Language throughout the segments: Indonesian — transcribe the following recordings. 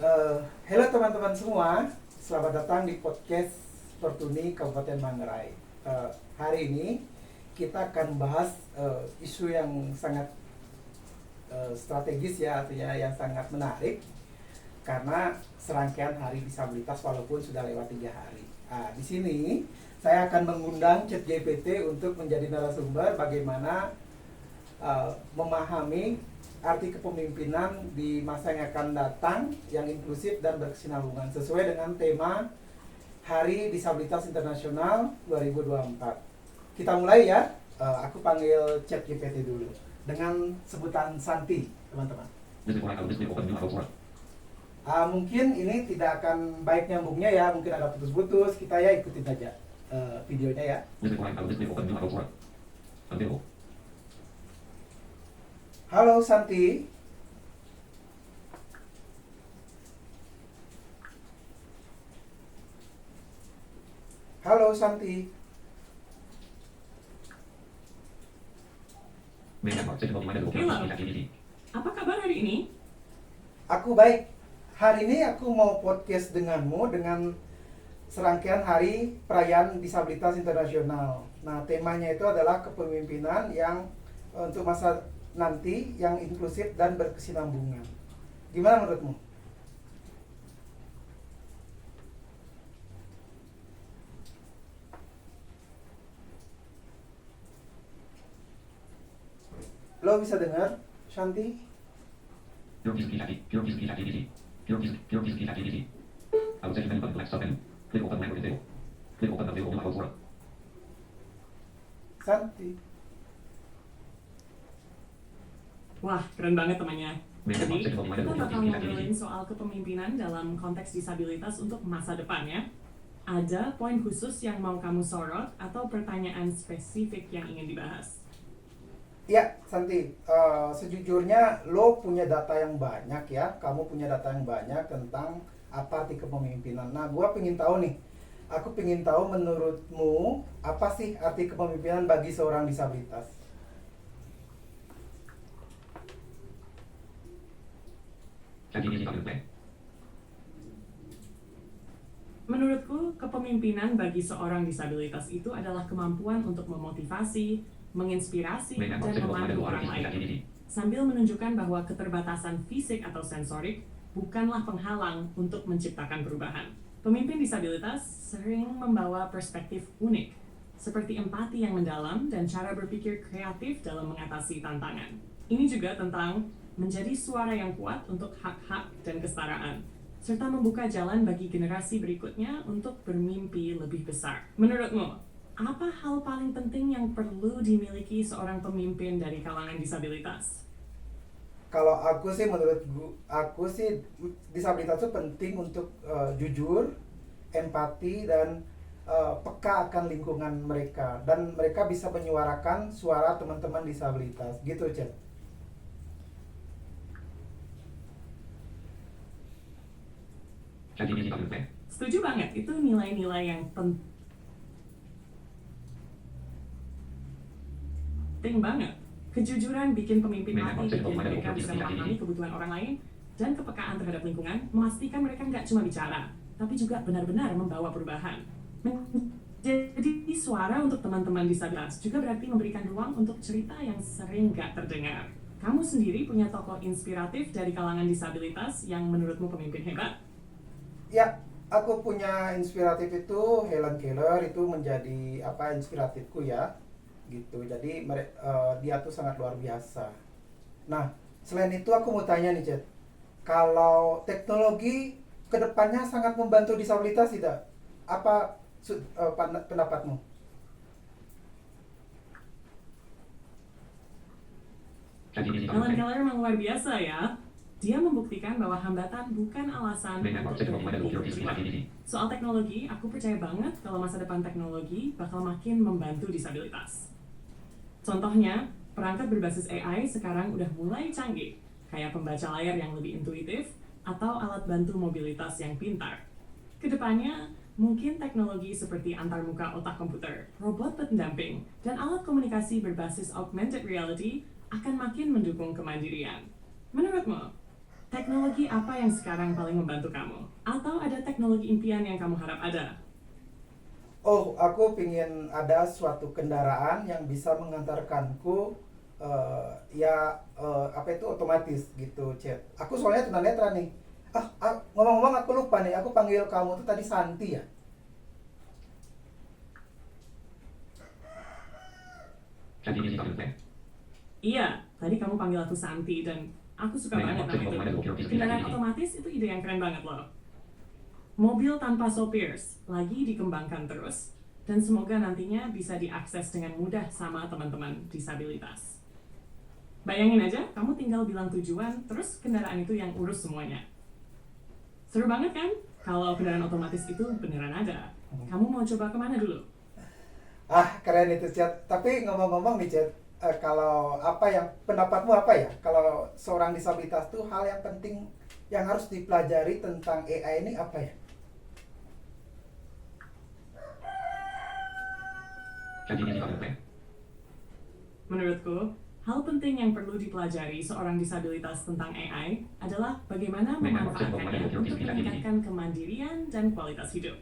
Halo teman-teman semua, selamat datang di podcast Pertuni Kabupaten Manggarai. Hari ini kita akan bahas isu yang sangat strategis ya, artinya yang sangat menarik karena serangkaian Hari Disabilitas walaupun sudah lewat 3 hari. Di sini saya akan mengundang ChatGPT untuk menjadi narasumber bagaimana memahami arti kepemimpinan di masa yang akan datang yang inklusif dan berkesinambungan sesuai dengan tema Hari Disabilitas Internasional 2024. Kita mulai ya. Aku panggil ChatGPT dulu dengan sebutan Santi, teman-teman. Mungkin ini tidak akan baik nyambungnya ya, mungkin ada putus-putus. Kita ya ikutin aja videonya ya. Halo Santi. Halo Santi. Halo, apa kabar hari ini? Aku baik. Hari ini aku mau podcast denganmu dengan serangkaian hari perayaan disabilitas internasional. Nah, temanya itu adalah kepemimpinan yang untuk masa nanti yang inklusif dan berkesinambungan. Gimana menurutmu? Lo bisa dengar, Shanti? Santi. Wah, keren banget temannya. Jadi, kita bakal ngobrolin soal kepemimpinan dalam konteks disabilitas untuk masa depan ya. Ada poin khusus yang mau kamu sorot atau pertanyaan spesifik yang ingin dibahas? Ya, Santi, sejujurnya lo punya data yang banyak ya. Kamu punya data yang banyak tentang apa arti kepemimpinan. Nah, gua pengen tahu nih. Aku pengen tahu menurutmu apa sih arti kepemimpinan bagi seorang disabilitas? Menurutku, kepemimpinan bagi seorang disabilitas itu adalah kemampuan untuk memotivasi, menginspirasi, dan memandu orang lain, sambil menunjukkan bahwa keterbatasan fisik atau sensorik bukanlah penghalang untuk menciptakan perubahan. Pemimpin disabilitas sering membawa perspektif unik, seperti empati yang mendalam dan cara berpikir kreatif dalam mengatasi tantangan. Ini juga tentang menjadi suara yang kuat untuk hak-hak dan kesetaraan, serta membuka jalan bagi generasi berikutnya untuk bermimpi lebih besar. Menurutmu, apa hal paling penting yang perlu dimiliki seorang pemimpin dari kalangan disabilitas? Kalau aku sih disabilitas itu penting untuk jujur, empati dan peka akan lingkungan mereka dan mereka bisa menyuarakan suara teman-teman disabilitas. Gitu, Chat. Setuju banget, itu nilai-nilai yang penting banget. Kejujuran bikin pemimpin mati, bikin mereka bisa memahami kebutuhan orang lain, dan kepekaan terhadap lingkungan memastikan mereka nggak cuma bicara, tapi juga benar-benar membawa perubahan. Jadi suara untuk teman-teman disabilitas juga berarti memberikan ruang untuk cerita yang sering nggak terdengar. Kamu sendiri punya tokoh inspiratif dari kalangan disabilitas yang menurutmu pemimpin hebat? Ya, aku punya inspiratif itu Helen Keller itu menjadi inspiratifku ya. Gitu. Jadi dia tuh sangat luar biasa. Nah, selain itu aku mau tanya nih, Chat. Kalau teknologi kedepannya sangat membantu disabilitas tidak? Apa pendapatmu? Helen Keller memang luar biasa ya. Dia membuktikan bahwa hambatan bukan alasan untuk berhenti. Soal teknologi, aku percaya banget kalau masa depan teknologi bakal makin membantu disabilitas. Contohnya, perangkat berbasis AI sekarang udah mulai canggih, kayak pembaca layar yang lebih intuitif atau alat bantu mobilitas yang pintar. Kedepannya, mungkin teknologi seperti antarmuka otak komputer, robot pendamping, dan alat komunikasi berbasis augmented reality akan makin mendukung kemandirian. Menurutmu, Teknologi apa yang sekarang paling membantu kamu? Atau ada teknologi impian yang kamu harap ada? Oh, aku pingin ada suatu kendaraan yang bisa mengantarkanku apa itu otomatis gitu, Chat. Aku soalnya tunanetra nih. Ngomong-ngomong aku lupa nih, aku panggil kamu tuh tadi Santi ya. Iya, tadi kamu panggil aku Santi dan aku suka banget nama itu. Kendaraan otomatis itu ide yang keren banget loh. Mobil tanpa sopir lagi dikembangkan terus dan semoga nantinya bisa diakses dengan mudah sama teman-teman disabilitas. Bayangin aja, kamu tinggal bilang tujuan, terus kendaraan itu yang urus semuanya. Seru banget kan? Kalau kendaraan otomatis itu beneran ada. Kamu mau coba kemana dulu? Keren itu, Chat. Tapi ngomong-ngomong nih, Chat, kalau apa yang pendapatmu apa ya? Kalau seorang disabilitas tuh hal yang penting yang harus dipelajari tentang AI ini apa ya? Menurutku, hal penting yang perlu dipelajari seorang disabilitas tentang AI adalah bagaimana memanfaatkannya untuk meningkatkan kemandirian dan kualitas hidup.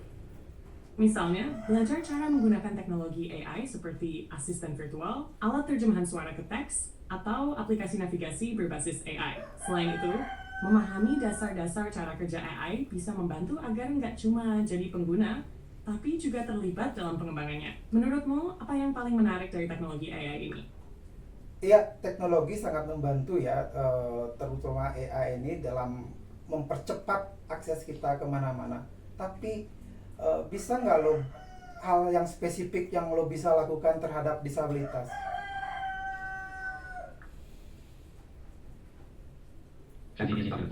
Misalnya, belajar cara menggunakan teknologi AI seperti asisten virtual, alat terjemahan suara ke teks, atau aplikasi navigasi berbasis AI. Selain itu, memahami dasar-dasar cara kerja AI bisa membantu agar nggak cuma jadi pengguna, tapi juga terlibat dalam pengembangannya. Menurutmu, apa yang paling menarik dari teknologi AI ini? Iya, teknologi sangat membantu ya, terutama AI ini dalam mempercepat akses kita kemana-mana. Tapi bisa nggak lo hal yang spesifik yang lo bisa lakukan terhadap disabilitas?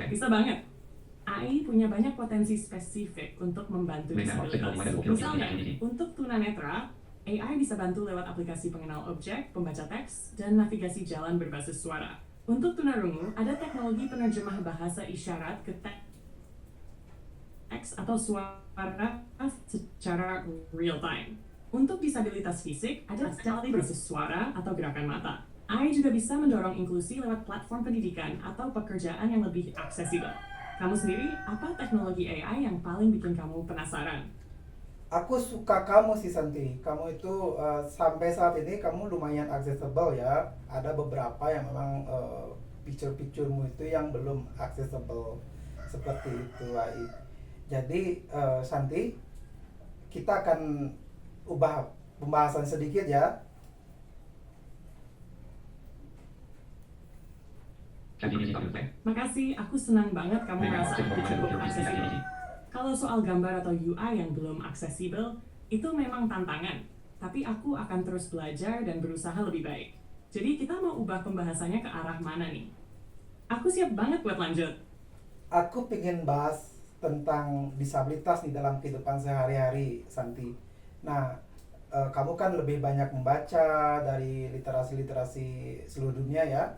Bisa banget. AI punya banyak potensi spesifik untuk membantu disabilitas. Misalnya, untuk tunanetra, AI bisa bantu lewat aplikasi pengenal objek, pembaca teks, dan navigasi jalan berbasis suara. Untuk tunarungu, ada teknologi penerjemah bahasa isyarat ke teks atau suara secara real time. Untuk disabilitas fisik, ada teknologi berbasis suara atau gerakan mata. AI juga bisa mendorong inklusi lewat platform pendidikan atau pekerjaan yang lebih aksesibel. Kamu sendiri, apa teknologi AI yang paling bikin kamu penasaran? Aku suka kamu sih, Santi. Kamu itu sampai saat ini kamu lumayan accessible ya. Ada beberapa yang memang picture-picturemu itu yang belum accessible seperti itu, Ai. Jadi Santi, kita akan ubah pembahasan sedikit ya. Makasih, aku senang banget kamu merasa aku cukup aksesibel. Kalau soal gambar atau UI yang belum aksesibel, itu memang tantangan. Tapi aku akan terus belajar dan berusaha lebih baik. Jadi kita mau ubah pembahasannya ke arah mana nih? Aku siap banget buat lanjut. Aku pengen bahas tentang disabilitas di dalam kehidupan sehari-hari, Santi. Nah, kamu kan lebih banyak membaca dari literasi-literasi seluruh dunia ya.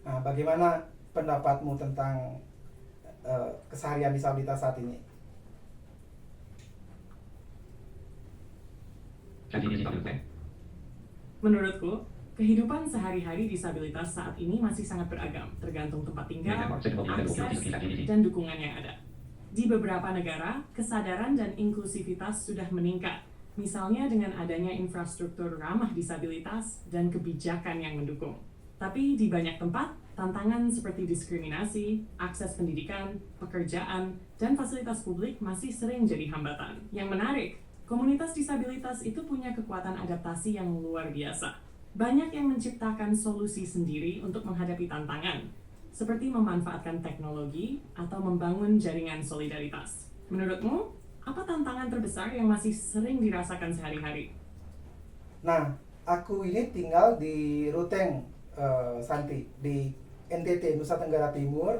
Nah, bagaimana pendapatmu tentang keseharian disabilitas saat ini? Menurutku, kehidupan sehari-hari disabilitas saat ini masih sangat beragam, tergantung tempat tinggal, akses, dan dukungan yang ada. Di beberapa negara, kesadaran dan inklusivitas sudah meningkat, misalnya dengan adanya infrastruktur ramah disabilitas dan kebijakan yang mendukung. Tapi di banyak tempat, tantangan seperti diskriminasi, akses pendidikan, pekerjaan, dan fasilitas publik masih sering jadi hambatan. Yang menarik, komunitas disabilitas itu punya kekuatan adaptasi yang luar biasa. Banyak yang menciptakan solusi sendiri untuk menghadapi tantangan, seperti memanfaatkan teknologi atau membangun jaringan solidaritas. Menurutmu, apa tantangan terbesar yang masih sering dirasakan sehari-hari? Nah, aku ini tinggal di Ruteng, Santi, di NTT, Nusa Tenggara Timur.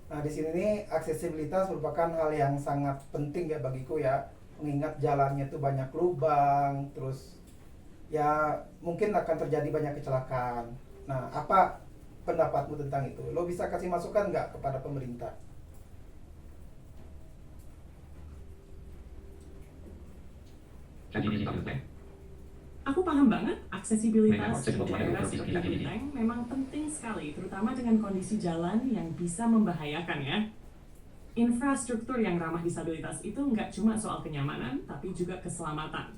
Nah, di sini nih aksesibilitas merupakan hal yang sangat penting ya bagiku ya, mengingat jalannya tuh banyak lubang, terus ya mungkin akan terjadi banyak kecelakaan. Nah, apa pendapatmu tentang itu? Lo bisa kasih masukan nggak kepada pemerintah? Aku paham banget, aksesibilitas di daerah seperti Bintang memang penting sekali, terutama dengan kondisi jalan yang bisa membahayakan ya. Infrastruktur yang ramah disabilitas itu nggak cuma soal kenyamanan, tapi juga keselamatan.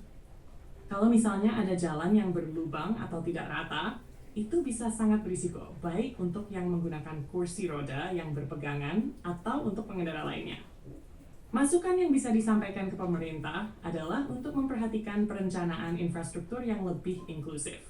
Kalau misalnya ada jalan yang berlubang atau tidak rata, itu bisa sangat berisiko, baik untuk yang menggunakan kursi roda yang berpegangan atau untuk pengendara lainnya. Masukan yang bisa disampaikan ke pemerintah adalah untuk memperhatikan perencanaan infrastruktur yang lebih inklusif.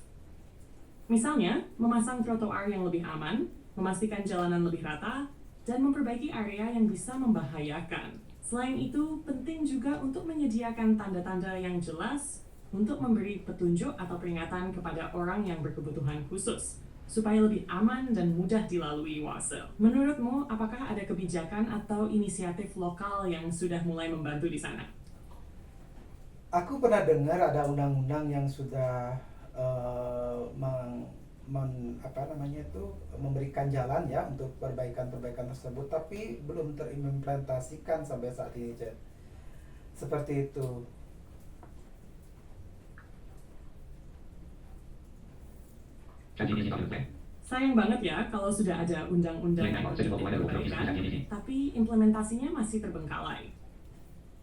Misalnya, memasang trotoar yang lebih aman, memastikan jalanan lebih rata, dan memperbaiki area yang bisa membahayakan. Selain itu, penting juga untuk menyediakan tanda-tanda yang jelas untuk memberi petunjuk atau peringatan kepada orang yang berkebutuhan khusus, supaya lebih aman dan mudah dilalui WASE. Menurutmu, apakah ada kebijakan atau inisiatif lokal yang sudah mulai membantu di sana? Aku pernah dengar ada undang-undang yang sudah memberikan jalan ya untuk perbaikan-perbaikan tersebut, tapi belum terimplementasikan sampai saat ini, Jen. Seperti itu. Sayang banget ya kalau sudah ada undang-undang yang perbaikan, tapi implementasinya masih terbengkalai.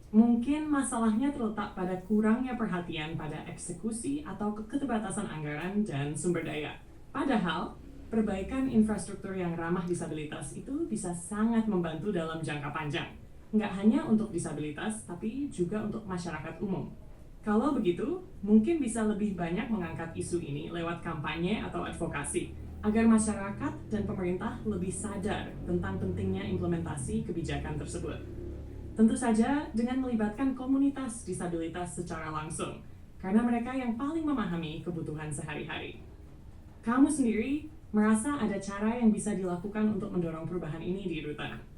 Mungkin masalahnya terletak pada kurangnya perhatian pada eksekusi atau keterbatasan anggaran dan sumber daya. Padahal, perbaikan infrastruktur yang ramah disabilitas itu bisa sangat membantu dalam jangka panjang. Nggak hanya untuk disabilitas, tapi juga untuk masyarakat umum. Kalau begitu, mungkin bisa lebih banyak mengangkat isu ini lewat kampanye atau advokasi, agar masyarakat dan pemerintah lebih sadar tentang pentingnya implementasi kebijakan tersebut. Tentu saja dengan melibatkan komunitas disabilitas secara langsung, karena mereka yang paling memahami kebutuhan sehari-hari. Kamu sendiri merasa ada cara yang bisa dilakukan untuk mendorong perubahan ini di Rutan?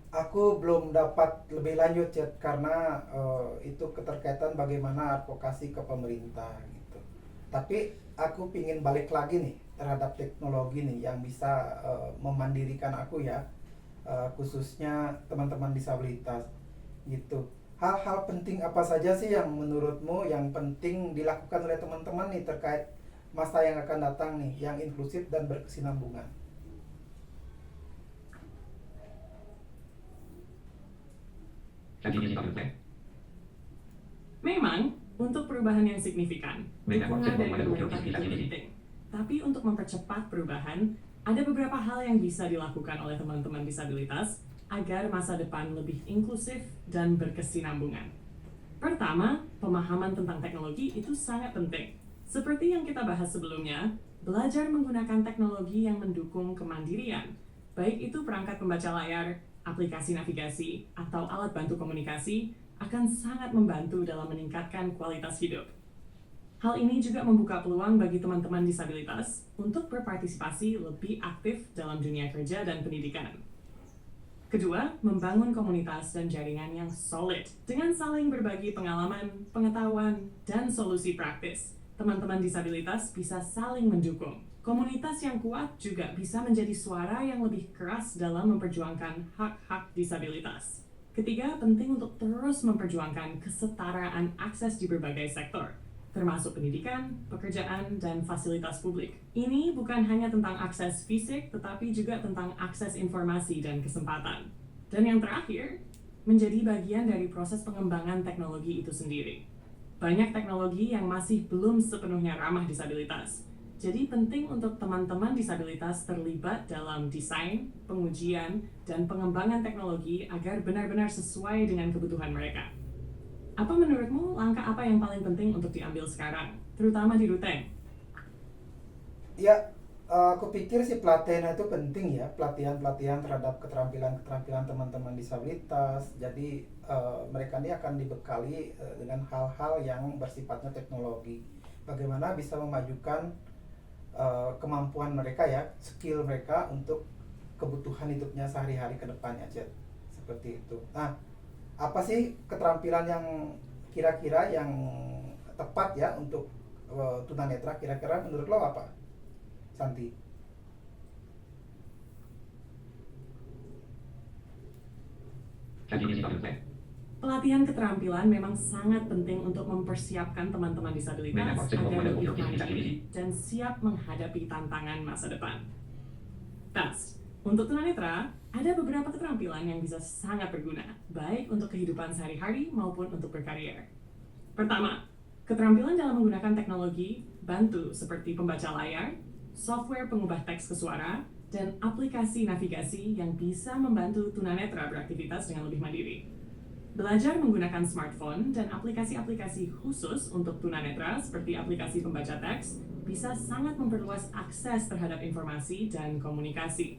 Aku belum dapat lebih lanjut, Chat, karena itu keterkaitan bagaimana advokasi ke pemerintah gitu. Tapi aku pingin balik lagi nih terhadap teknologi nih yang bisa memandirikan aku ya, khususnya teman-teman disabilitas gitu. Hal-hal penting apa saja sih yang menurutmu yang penting dilakukan oleh teman-teman nih terkait masa yang akan datang nih, yang inklusif dan berkesinambungan? Memang, untuk perubahan yang signifikan, dukungan dari pemerintah itu penting. Tapi untuk mempercepat perubahan, ada beberapa hal yang bisa dilakukan oleh teman-teman disabilitas agar masa depan lebih inklusif dan berkesinambungan. Pertama, pemahaman tentang teknologi itu sangat penting. Seperti yang kita bahas sebelumnya, belajar menggunakan teknologi yang mendukung kemandirian, baik itu perangkat pembaca layar, aplikasi navigasi, atau alat bantu komunikasi, akan sangat membantu dalam meningkatkan kualitas hidup. Hal ini juga membuka peluang bagi teman-teman disabilitas untuk berpartisipasi lebih aktif dalam dunia kerja dan pendidikan. Kedua, membangun komunitas dan jaringan yang solid dengan saling berbagi pengalaman, pengetahuan, dan solusi praktis. Teman-teman disabilitas bisa saling mendukung. Komunitas yang kuat juga bisa menjadi suara yang lebih keras dalam memperjuangkan hak-hak disabilitas. Ketiga, penting untuk terus memperjuangkan kesetaraan akses di berbagai sektor, termasuk pendidikan, pekerjaan, dan fasilitas publik. Ini bukan hanya tentang akses fisik, tetapi juga tentang akses informasi dan kesempatan. Dan yang terakhir, menjadi bagian dari proses pengembangan teknologi itu sendiri. Banyak teknologi yang masih belum sepenuhnya ramah disabilitas. Jadi penting untuk teman-teman disabilitas terlibat dalam desain, pengujian, dan pengembangan teknologi agar benar-benar sesuai dengan kebutuhan mereka. Apa menurutmu langkah apa yang paling penting untuk diambil sekarang, terutama di Ruteng? Ya, aku pikir sih pelatihan itu penting ya, pelatihan-pelatihan terhadap keterampilan-keterampilan teman-teman disabilitas. Jadi mereka ini akan dibekali dengan hal-hal yang bersifatnya teknologi. Bagaimana bisa memajukan kemampuan mereka ya, skill mereka untuk kebutuhan hidupnya sehari-hari ke depannya, Chat. Seperti itu. Nah, apa sih keterampilan yang kira-kira yang tepat ya untuk tunanetra, kira-kira menurut lo apa, Santi? Pelatihan keterampilan memang sangat penting untuk mempersiapkan teman-teman disabilitas agar lebih mandiri dan siap menghadapi tantangan masa depan. Tas, untuk tunanetra, ada beberapa keterampilan yang bisa sangat berguna, baik untuk kehidupan sehari-hari maupun untuk berkarier. Pertama, keterampilan dalam menggunakan teknologi bantu seperti pembaca layar, software pengubah teks ke suara, dan aplikasi navigasi yang bisa membantu tunanetra beraktivitas dengan lebih mandiri. Belajar menggunakan smartphone dan aplikasi-aplikasi khusus untuk tunanetra seperti aplikasi pembaca teks bisa sangat memperluas akses terhadap informasi dan komunikasi.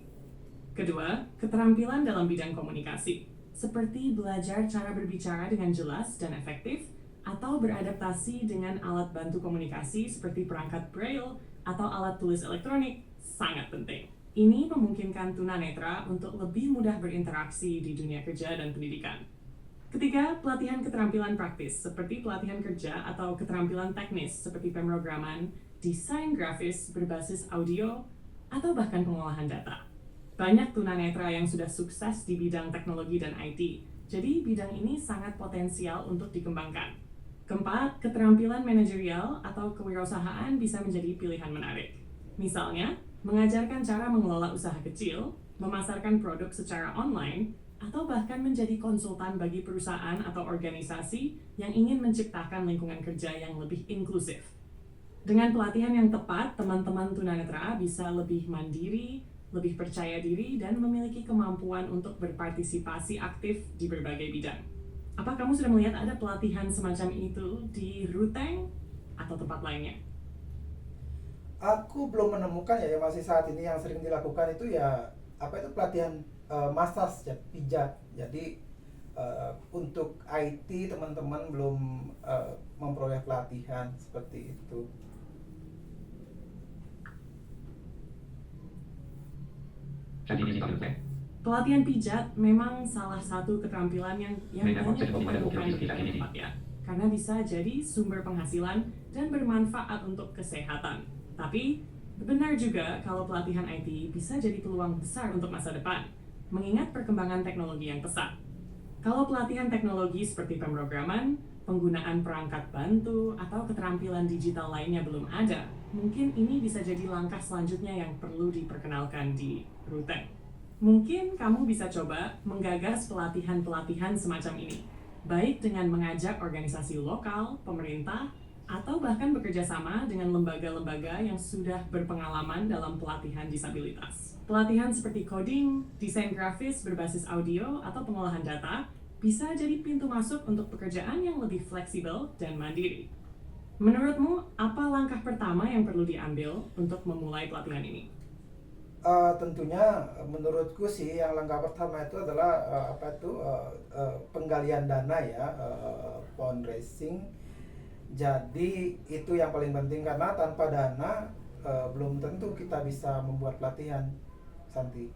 Kedua, keterampilan dalam bidang komunikasi, seperti belajar cara berbicara dengan jelas dan efektif, atau beradaptasi dengan alat bantu komunikasi seperti perangkat braille atau alat tulis elektronik, sangat penting. Ini memungkinkan tunanetra untuk lebih mudah berinteraksi di dunia kerja dan pendidikan. Ketiga, pelatihan keterampilan praktis seperti pelatihan kerja atau keterampilan teknis seperti pemrograman, desain grafis berbasis audio, atau bahkan pengolahan data. Banyak tunanetra yang sudah sukses di bidang teknologi dan IT, jadi bidang ini sangat potensial untuk dikembangkan. Keempat, keterampilan manajerial atau kewirausahaan bisa menjadi pilihan menarik. Misalnya, mengajarkan cara mengelola usaha kecil, memasarkan produk secara online, atau bahkan menjadi konsultan bagi perusahaan atau organisasi yang ingin menciptakan lingkungan kerja yang lebih inklusif. Dengan pelatihan yang tepat, teman-teman tunanetra bisa lebih mandiri, lebih percaya diri, dan memiliki kemampuan untuk berpartisipasi aktif di berbagai bidang. Apa kamu sudah melihat ada pelatihan semacam itu di Ruteng atau tempat lainnya? Aku belum menemukan ya, masih saat ini yang sering dilakukan itu ya apa itu pelatihan massage ya, pijat. Jadi untuk IT teman-teman belum memperoleh pelatihan seperti itu. Pelatihan pijat memang salah satu keterampilan yang banyak diperlukan di tempat ya, karena bisa jadi sumber penghasilan dan bermanfaat untuk kesehatan. Tapi benar juga kalau pelatihan IT bisa jadi peluang besar untuk masa depan, mengingat perkembangan teknologi yang pesat. Kalau pelatihan teknologi seperti pemrograman, penggunaan perangkat bantu, atau keterampilan digital lainnya belum ada, mungkin ini bisa jadi langkah selanjutnya yang perlu diperkenalkan di Ruteng. Mungkin kamu bisa coba menggagas pelatihan-pelatihan semacam ini, baik dengan mengajak organisasi lokal, pemerintah, atau bahkan bekerja sama dengan lembaga-lembaga yang sudah berpengalaman dalam pelatihan disabilitas. Pelatihan seperti coding, desain grafis berbasis audio, atau pengolahan data bisa jadi pintu masuk untuk pekerjaan yang lebih fleksibel dan mandiri. Menurutmu, apa langkah pertama yang perlu diambil untuk memulai pelatihan ini? Tentunya menurutku sih yang langkah pertama itu adalah penggalian dana ya, fundraising. Jadi itu yang paling penting karena tanpa dana belum tentu kita bisa membuat pelatihan, Santi.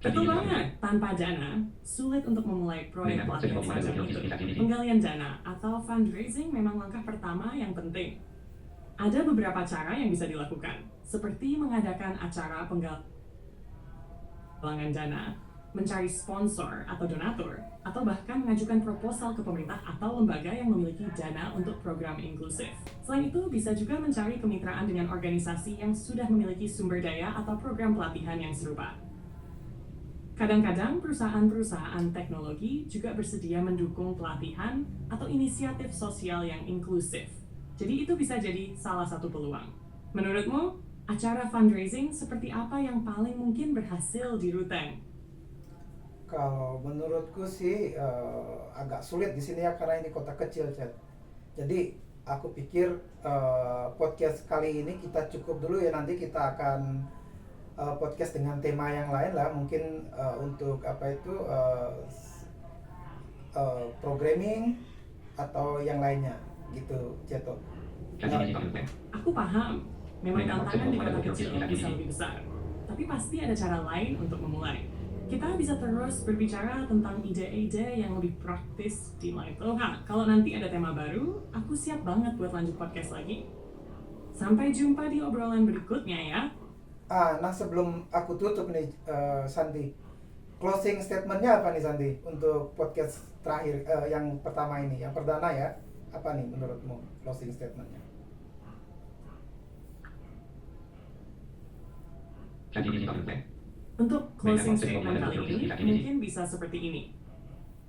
Betul banget, tanpa dana, sulit untuk memulai proyek pelatihan semacam itu. Penggalian dana atau fundraising memang langkah pertama yang penting. Ada beberapa cara yang bisa dilakukan, seperti mengadakan acara penggalangan dana, mencari sponsor atau donatur, atau bahkan mengajukan proposal ke pemerintah atau lembaga yang memiliki dana untuk program inklusif. Selain itu, bisa juga mencari kemitraan dengan organisasi yang sudah memiliki sumber daya atau program pelatihan yang serupa. Kadang-kadang perusahaan-perusahaan teknologi juga bersedia mendukung pelatihan atau inisiatif sosial yang inklusif. Jadi itu bisa jadi salah satu peluang. Menurutmu, acara fundraising seperti apa yang paling mungkin berhasil di Ruteng? Kalau menurutku sih agak sulit di sini ya karena ini kota kecil, Chat. Jadi aku pikir podcast kali ini kita cukup dulu ya, nanti kita akan podcast dengan tema yang lain lah, mungkin untuk programming atau yang lainnya gitu, Ceto. Aku paham, memang tantangan di kota kecil bisa lebih besar, tapi pasti ada cara lain untuk memulai. Kita bisa terus berbicara tentang ide-ide yang lebih praktis di lain. Kalau nanti ada tema baru, aku siap banget buat lanjut podcast lagi. Sampai jumpa di obrolan berikutnya ya. Nah sebelum aku tutup nih, Santi, closing statementnya apa nih Santi untuk podcast terakhir yang pertama ini, yang perdana ya, apa nih menurutmu closing statementnya? Untuk closing statement kali ini mungkin bisa seperti ini.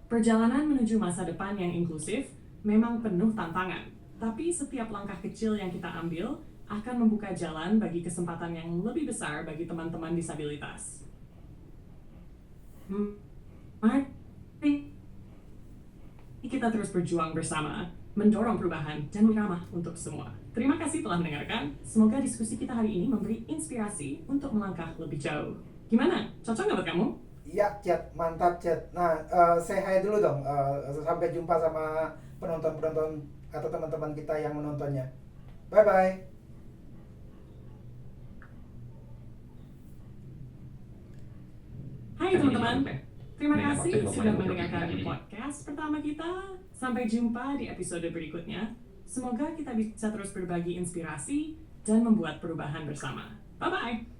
Perjalanan menuju masa depan yang inklusif memang penuh tantangan, tapi setiap langkah kecil yang kita ambil akan membuka jalan bagi kesempatan yang lebih besar bagi teman-teman disabilitas. Mari kita terus berjuang bersama, mendorong perubahan dan ramah untuk semua. Terima kasih telah mendengarkan. Semoga diskusi kita hari ini memberi inspirasi untuk melangkah lebih jauh. Gimana? Cocok nggak buat kamu? Iya, Chat, mantap Chat. Nah, say hi dulu dong. Sampai jumpa sama penonton-penonton atau teman-teman kita yang menontonnya. Bye bye. Hai teman-teman, terima kasih sudah mendengarkan podcast pertama kita. Sampai jumpa di episode berikutnya. Semoga kita bisa terus berbagi inspirasi dan membuat perubahan bersama. Bye-bye!